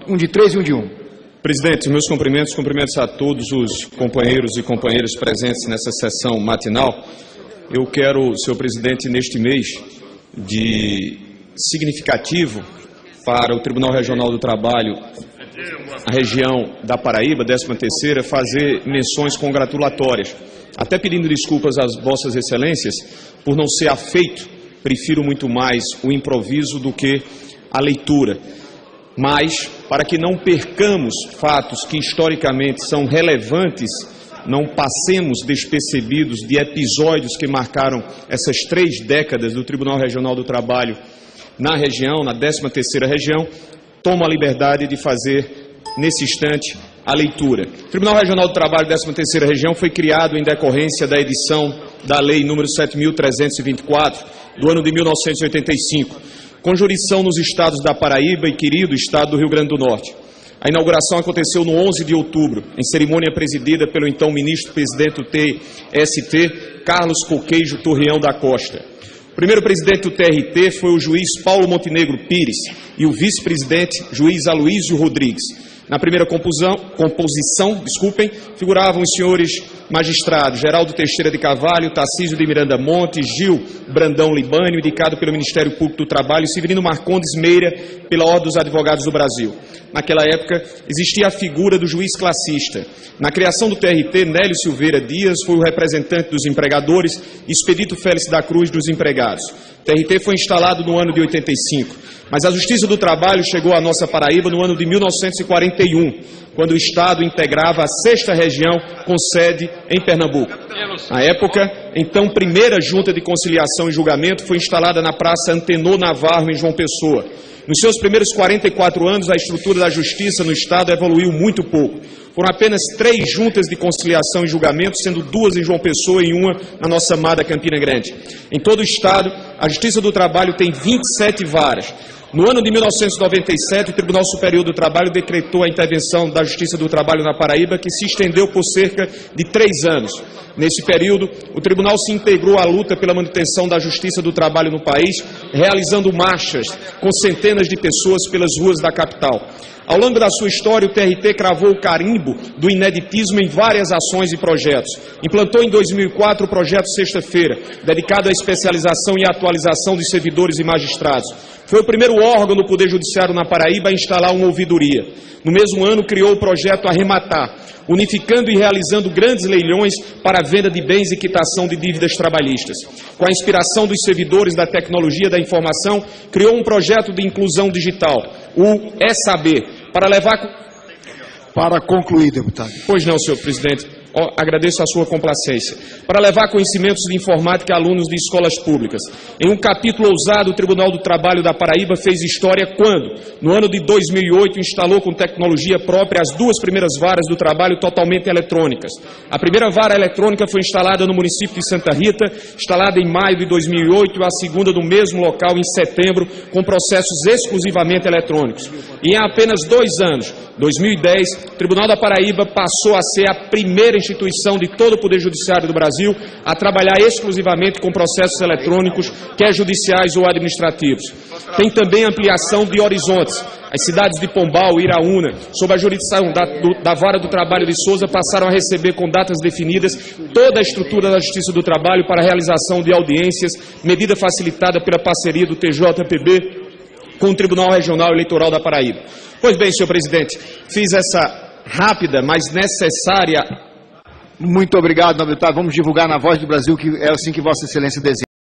Um de 3 e um de 1. Presidente, meus cumprimentos a todos os companheiros e companheiras presentes nessa sessão matinal. Eu quero, senhor presidente, neste mês de significativo para o Tribunal Regional do Trabalho, a região da Paraíba, 13ª, fazer menções congratulatórias. Até pedindo desculpas às vossas excelências por não ser afeito, prefiro muito mais o improviso do que a leitura. Mas, para que não percamos fatos que historicamente são relevantes, não passemos despercebidos de episódios que marcaram essas 3 décadas do Tribunal Regional do Trabalho na região, na 13ª região, tomo a liberdade de fazer, nesse instante, a leitura. O Tribunal Regional do Trabalho, 13ª região, foi criado em decorrência da edição da Lei número 7.324, do ano de 1985, com jurisdição nos estados da Paraíba e querido estado do Rio Grande do Norte. A inauguração aconteceu no 11 de outubro, em cerimônia presidida pelo então ministro-presidente do TST, Carlos Coqueijo Torreão da Costa. O primeiro presidente do TRT foi o juiz Paulo Montenegro Pires e o vice-presidente, juiz Aloísio Rodrigues. Na primeira composição, figuravam os senhores magistrados Geraldo Teixeira de Carvalho, Tarcísio de Miranda Montes, Gil Brandão Libânio, indicado pelo Ministério Público do Trabalho, e Severino Marcondes Meira, pela Ordem dos Advogados do Brasil. Naquela época, existia a figura do juiz classista. Na criação do TRT, Nélio Silveira Dias foi o representante dos empregadores e Expedito Félix da Cruz dos empregados. O TRT foi instalado no ano de 85, mas a Justiça do Trabalho chegou à nossa Paraíba no ano de 1941, quando o Estado integrava a 6ª região com sede em Pernambuco. Na época, então, primeira Junta de Conciliação e Julgamento foi instalada na Praça Antenor Navarro, em João Pessoa. Nos seus primeiros 44 anos, a estrutura da Justiça no Estado evoluiu muito pouco. Foram apenas 3 juntas de conciliação e julgamento, sendo 2 em João Pessoa e 1 na nossa amada Campina Grande. Em todo o Estado, a Justiça do Trabalho tem 27 varas. No ano de 1997, o Tribunal Superior do Trabalho decretou a intervenção da Justiça do Trabalho na Paraíba, que se estendeu por cerca de 3 anos. Nesse período, o Tribunal se integrou à luta pela manutenção da Justiça do Trabalho no país, realizando marchas com centenas de pessoas pelas ruas da capital. Ao longo da sua história, o TRT cravou o carimbo do ineditismo em várias ações e projetos. Implantou em 2004 o projeto Sexta-feira, dedicado à especialização e atualização dos servidores e magistrados. Foi o primeiro órgão do Poder Judiciário na Paraíba a instalar uma ouvidoria. No mesmo ano, criou o projeto Arrematar, unificando e realizando grandes leilões para a venda de bens e quitação de dívidas trabalhistas. Com a inspiração dos servidores da tecnologia da informação, criou um projeto de inclusão digital, o E-Saber, para levar... Para concluir, deputado. Pois não, senhor presidente. Agradeço a sua complacência. Para levar conhecimentos de informática a alunos de escolas públicas. Em um capítulo ousado, o Tribunal do Trabalho da Paraíba fez história quando, no ano de 2008, instalou com tecnologia própria as 2 primeiras varas do trabalho totalmente eletrônicas. A primeira vara eletrônica foi instalada no município de Santa Rita, instalada em maio de 2008, e a segunda no mesmo local em setembro, com processos exclusivamente eletrônicos. E em apenas 2 anos, 2010, o Tribunal da Paraíba passou a ser a primeira instituição de todo o Poder Judiciário do Brasil a trabalhar exclusivamente com processos eletrônicos, quer judiciais ou administrativos. Tem também ampliação de horizontes. As cidades de Pombal e Iraúna, sob a jurisdição da Vara do Trabalho de Souza, passaram a receber com datas definidas toda a estrutura da Justiça do Trabalho para a realização de audiências, medida facilitada pela parceria do TJPB com o Tribunal Regional Eleitoral da Paraíba. Pois bem, senhor presidente, fiz essa rápida, mas necessária... Muito obrigado, nobre deputado. Vamos divulgar na Voz do Brasil, que é assim que Vossa Excelência deseja.